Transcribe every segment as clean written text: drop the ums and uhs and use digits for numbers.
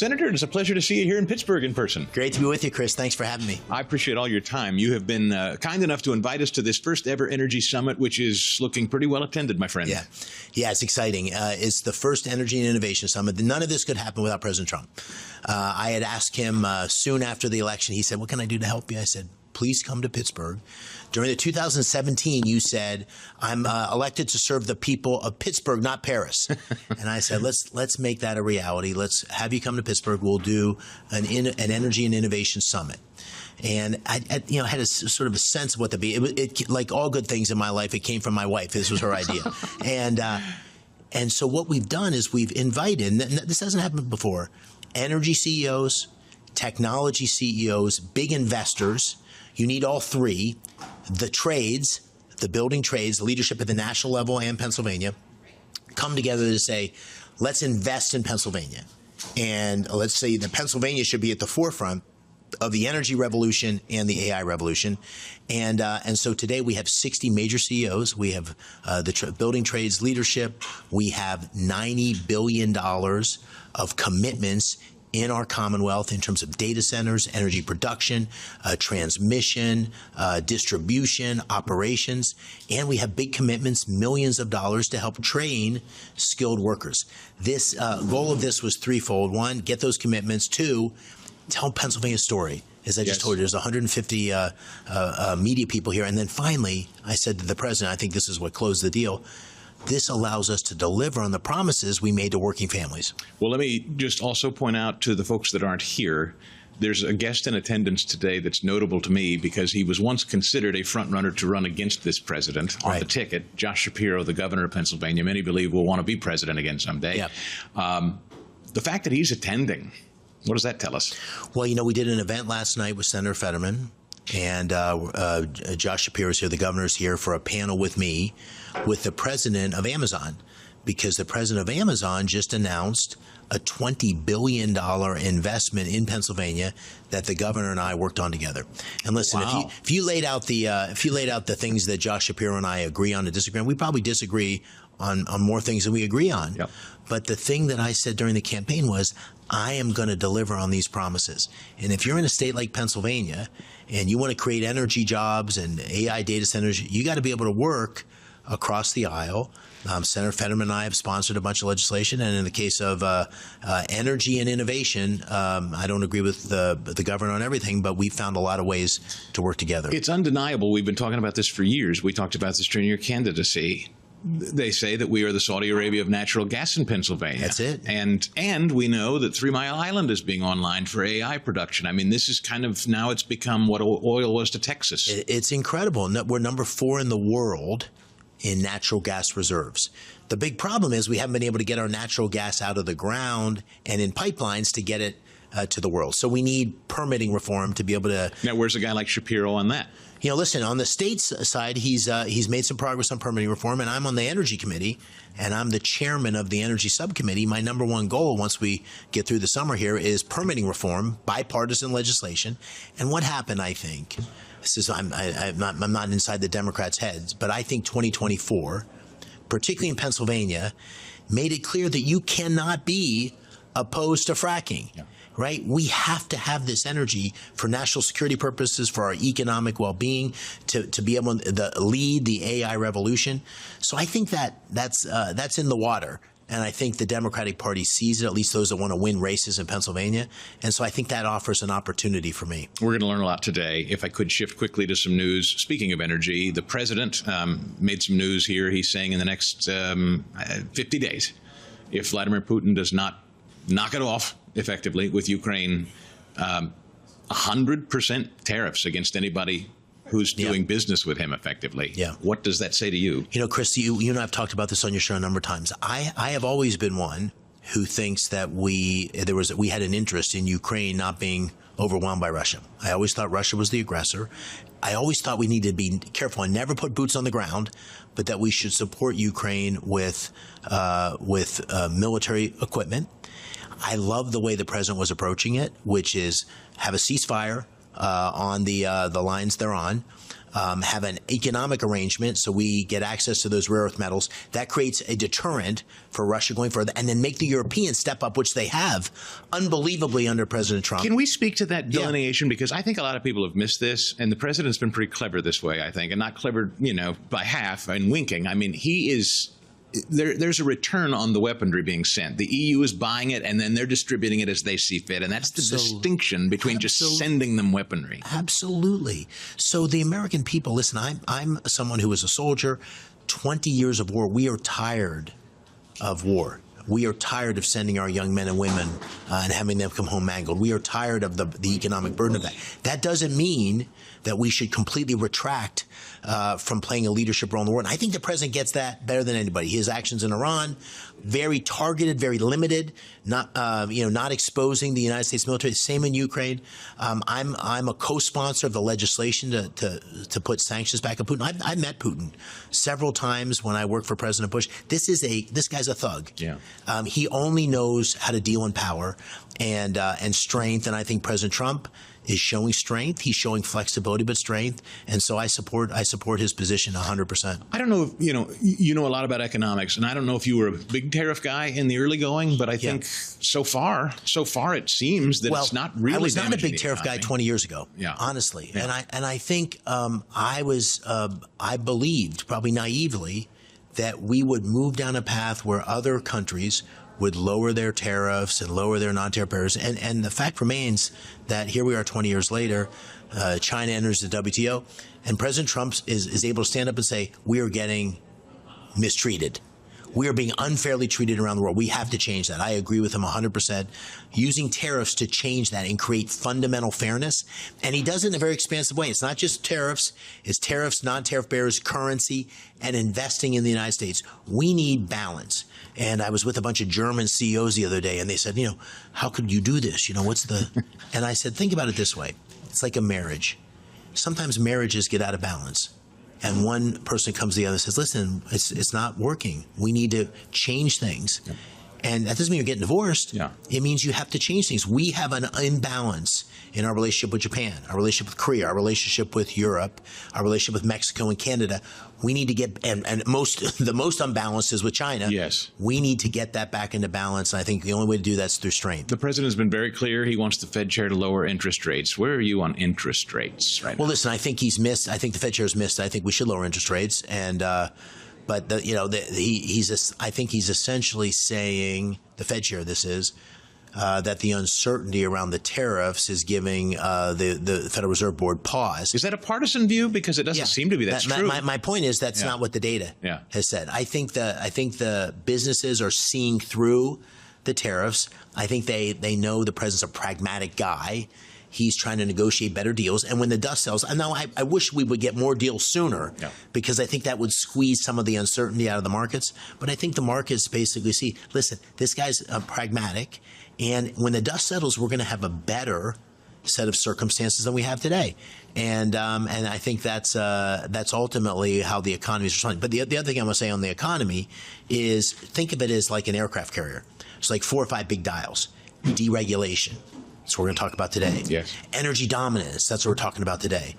Senator, it's a pleasure to see you here in Pittsburgh in person. Great to be with you, Chris. Thanks for having me. I appreciate all your time. You have been kind enough to invite us to this first ever energy summit, which is looking pretty well attended, my friend. Yeah, it's exciting. It's the first energy and innovation summit. None of this could happen without President Trump. I had asked him soon after the election. He said, "What can I do to help you?" I said, "Please come to Pittsburgh." During the 2017, you said, "I'm elected to serve the people of Pittsburgh, not Paris." And I said, let's make that a reality. Let's have you come to Pittsburgh. We'll do an energy and innovation summit. And I had a sort of a sense of what to be. It like all good things in my life, it came from my wife. This was her idea. And so what we've done is we've invited, and this hasn't happened before, energy CEOs, technology CEOs, big investors. You need all three. The trades, the building trades, leadership at the national level and Pennsylvania, come together to say, let's invest in Pennsylvania. And let's say that Pennsylvania should be at the forefront of the energy revolution and the AI revolution. And so today we have 60 major CEOs. We have the building trades leadership. We have $90 billion of commitments in our Commonwealth in terms of data centers, energy production, transmission, distribution, operations, and we have big commitments, millions of dollars to help train skilled workers. This goal of this was threefold. One, get those commitments. Two, tell Pennsylvania's story. As I just told you, there's 150 media people here. And then finally, I said to the president, I think this is what closed the deal, this allows us to deliver on the promises we made to working families. Well, let me just also point out to the folks that aren't here, there's a guest in attendance today that's notable to me because he was once considered a front runner to run against this president on the ticket. Josh Shapiro, the governor of Pennsylvania, many believe will want to be president again someday. The fact that he's attending, what does that tell us? Well, we did an event last night with Senator Fetterman, and Josh Shapiro's here, the governor's here for a panel with me, with the president of Amazon, because the president of Amazon just announced a $20 billion investment in Pennsylvania that the governor and I worked on together. And listen, if you laid out the things that Josh Shapiro and I agree on and disagree on, we probably disagree on more things than we agree on. But the thing that I said during the campaign was, I am going to deliver on these promises. And if you're in a state like Pennsylvania and you want to create energy jobs and AI data centers, you got to be able to work across the aisle. Senator Fetterman and I have sponsored a bunch of legislation, and in the case of energy and innovation, I don't agree with the governor on everything, but we found a lot of ways to work together. It's undeniable. We've been talking about this for years. We talked about this during your candidacy. They say that we are the Saudi Arabia of natural gas in Pennsylvania. That's it. And we know that 3 Mile Island is being online for AI production. I mean, this is kind of, now it's become what oil was to Texas. It's incredible. We're number 4 in the world in natural gas reserves. The big problem is we haven't been able to get our natural gas out of the ground and in pipelines to get it to the world. So we need permitting reform to be able to. Now, where's a guy like Shapiro on that? Listen, on the state's side, he's made some progress on permitting reform, and I'm on the Energy Committee, and I'm the chairman of the Energy Subcommittee. My number one goal, once we get through the summer here, is permitting reform, bipartisan legislation. And what happened, I think, I'm not inside the Democrats' heads, but I think 2024, particularly in Pennsylvania, made it clear that you cannot be opposed to fracking. Right? We have to have this energy for national security purposes, for our economic well-being, to be able to lead the AI revolution. So I think that's in the water. And I think the Democratic Party sees it, at least those that want to win races in Pennsylvania. And so I think that offers an opportunity for me. We're going to learn a lot today. If I could shift quickly to some news. Speaking of energy, the president made some news here. He's saying in the next 50 days, if Vladimir Putin does not knock it off effectively with Ukraine, 100% tariffs against anybody who's doing business with him effectively. What does that say to you? Chris, you and I have talked about this on your show a number of times. I have always been one who thinks that we had an interest in Ukraine not being overwhelmed by Russia. I always thought Russia was the aggressor. I always thought we needed to be careful and never put boots on the ground, but that we should support Ukraine with military equipment. I love the way the president was approaching it, which is have a ceasefire, on the lines they're on. Have an economic arrangement so we get access to those rare earth metals. That creates a deterrent for Russia going further, and then make the Europeans step up, which they have unbelievably under President Trump. Can we speak to that delineation? Because I think a lot of people have missed this, and the president's been pretty clever this way, I think, and not clever, by half and winking. I mean, he is... There's a return on the weaponry being sent. The EU is buying it, and then they're distributing it as they see fit. And that's the distinction between just sending them weaponry. Absolutely. So the American people, listen, I'm someone who was a soldier, 20 years of war. We are tired of war. We are tired of sending our young men and women and having them come home mangled. We are tired of the economic burden of that. That doesn't mean that we should completely retract from playing a leadership role in the war. And I think the president gets that better than anybody. His actions in Iran, very targeted, very limited, not exposing the United States military. Same in Ukraine. I'm a co-sponsor of the legislation to put sanctions back on Putin. I've met Putin several times when I worked for President Bush. This guy's a thug. Yeah. He only knows how to deal in power and strength. And I think President Trump is showing strength. He's showing flexibility, but strength. And so I support his position 100%. I don't know if, you know a lot about economics, and I don't know if you were a big tariff guy in the early going, but I think so far it seems that it's not really. I was not a damaging big the tariff guy economy. 20 years ago, honestly. Yeah. And I think I believed, probably naively, that we would move down a path where other countries would lower their tariffs and lower their non-tariff barriers. And the fact remains that here we are 20 years later, China enters the WTO, and President Trump is able to stand up and say, we are getting mistreated. We are being unfairly treated around the world. We have to change that. I agree with him 100%. Using tariffs to change that and create fundamental fairness. And he does it in a very expansive way. It's not just tariffs. It's tariffs, non-tariff barriers, currency, and investing in the United States. We need balance. And I was with a bunch of German CEOs the other day, and they said, how could you do this? What's the... And I said, think about it this way. It's like a marriage. Sometimes marriages get out of balance. And one person comes to the other and says, listen, it's not working. We need to change things. Yep. And that doesn't mean you're getting divorced. Yeah. It means you have to change things. We have an imbalance in our relationship with Japan, our relationship with Korea, our relationship with Europe, our relationship with Mexico and Canada. We need to get, and the most unbalanced is with China. Yes. We need to get that back into balance. And I think the only way to do that is through strength. The president has been very clear. He wants the Fed chair to lower interest rates. Where are you on interest rates right now? Well, listen, I think he's missed. I think the Fed chair has missed. I think we should lower interest rates. And, but I think he's essentially saying, the Fed chair, this is, that the uncertainty around the tariffs is giving the Federal Reserve Board pause. Is that a partisan view? Because it doesn't seem to be. That's true. My point is that's not what the data has said. I think the businesses are seeing through the tariffs. I think they know the president's a pragmatic guy. He's trying to negotiate better deals. And when the dust settles, and now I wish we would get more deals sooner because I think that would squeeze some of the uncertainty out of the markets. But I think the markets basically see, listen, this guy's pragmatic. And when the dust settles, we're going to have a better set of circumstances than we have today. And I think that's ultimately how the economy is responding. But the other thing I want to say on the economy is think of it as like an aircraft carrier. It's like 4 or 5 big dials. Deregulation. That's what we're going to talk about today. Yes. Energy dominance. That's what we're talking about today.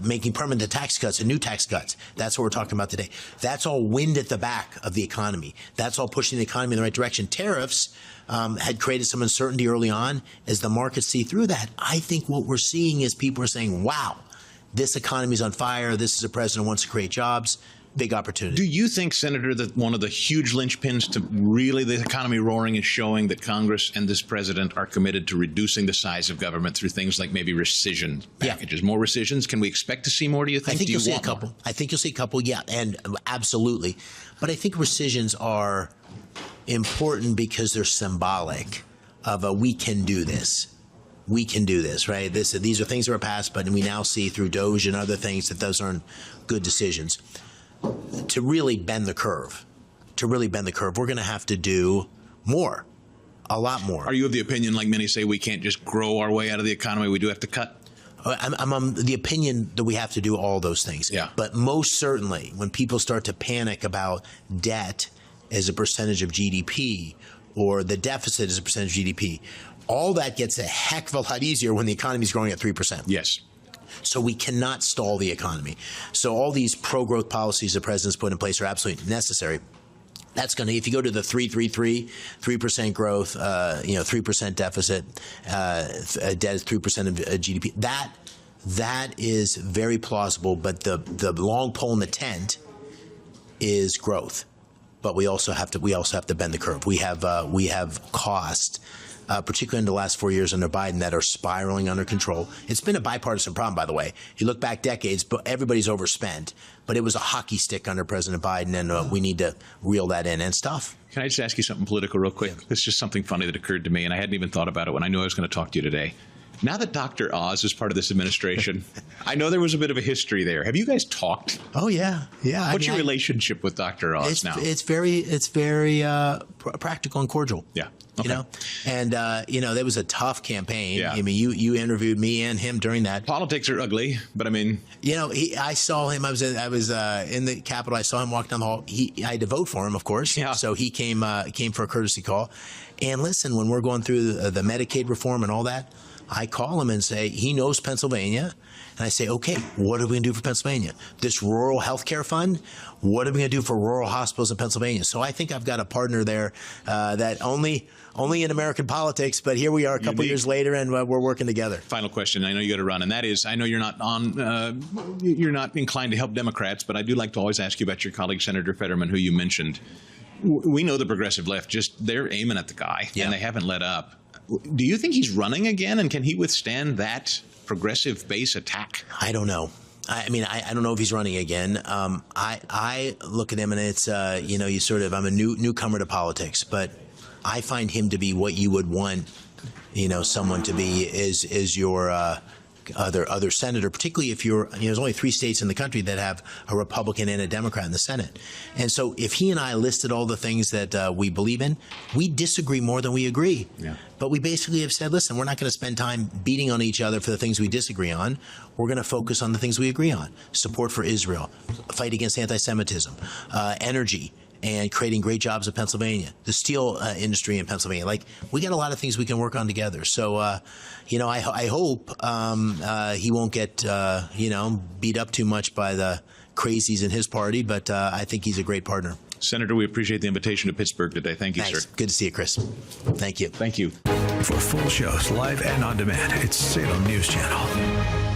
Making permanent tax cuts and new tax cuts. That's what we're talking about today. That's all wind at the back of the economy. That's all pushing the economy in the right direction. Tariffs had created some uncertainty early on. As the markets see through that, I think what we're seeing is people are saying, wow, this economy is on fire. This is a president who wants to create jobs. Big opportunity. Do you think, Senator, that one of the huge linchpins to really the economy roaring is showing that Congress and this president are committed to reducing the size of government through things like maybe rescission packages? More rescissions? Can we expect to see more, do you think? I think you'll see a couple. I think you'll see a couple, and absolutely. But I think rescissions are important because they're symbolic of a we can do this. We can do this, right? These are things that were passed, but we now see through Doge and other things that those aren't good decisions. To really bend the curve, we're going to have to do more, a lot more. Are you of the opinion, like many say, we can't just grow our way out of the economy? We do have to cut? I'm of the opinion that we have to do all those things. Yeah. But most certainly, when people start to panic about debt as a percentage of GDP or the deficit as a percentage of GDP. All that gets a heck of a lot easier when the economy is growing at 3%. Yes. So we cannot stall the economy. So all these pro-growth policies the president's put in place are absolutely necessary. That's going to, if you go to the 3% growth, 3% deficit, debt is 3% of GDP. That is very plausible. But the long pole in the tent is growth. But we also have to bend the curve. We have costs, particularly in the last 4 years under Biden, that are spiraling under control. It's been a bipartisan problem, by the way. You look back decades, but everybody's overspent. But it was a hockey stick under President Biden, and we need to reel that in. And stuff. Can I just ask you something political real quick? It's just something funny that occurred to me, and I hadn't even thought about it when I knew I was going to talk to you today. Now that Dr. Oz is part of this administration, I know there was a bit of a history there. Have you guys talked? Oh, yeah. What's your relationship with Dr. Oz now? It's very practical and cordial. Yeah. Okay. And there was a tough campaign. Yeah. I mean, you interviewed me and him during that. Politics are ugly, but I mean, I saw him. I was in the Capitol. I saw him walk down the hall. I had to vote for him, of course. Yeah. So he came for a courtesy call. And listen, when we're going through the Medicaid reform and all that, I call him and say, he knows Pennsylvania. And I say, okay, what are we going to do for Pennsylvania? This rural health care fund, what are we going to do for rural hospitals in Pennsylvania? So I think I've got a partner there that only in American politics, but here we are a couple years later, and we're working together. Final question. I know you got to run, and that is, I know you're not inclined to help Democrats, but I do like to always ask you about your colleague, Senator Fetterman, who you mentioned. We know the progressive left, they're aiming at the guy, and they haven't let up. Do you think he's running again, and can he withstand that progressive base attack? I don't know. I mean, I don't know if he's running again. I look at him, and it's I'm a newcomer to politics, but I find him to be what you would want, someone to be is your other senator, particularly if there's only 3 states in the country that have a Republican and a Democrat in the Senate. And so if he and I listed all the things that we believe in, we disagree more than we agree. Yeah. But we basically have said, listen, we're not going to spend time beating on each other for the things we disagree on. We're going to focus on the things we agree on. Support for Israel, fight against anti-Semitism, energy, and creating great jobs in Pennsylvania, the steel industry in Pennsylvania. Like, we got a lot of things we can work on together. So, I hope he won't get, beat up too much by the crazies in his party, but I think he's a great partner. Senator, we appreciate the invitation to Pittsburgh today. Thank you, Thanks. sir. Good to see you, Chris. Thank you. Thank you. For full shows, live and on demand, it's Salem News Channel.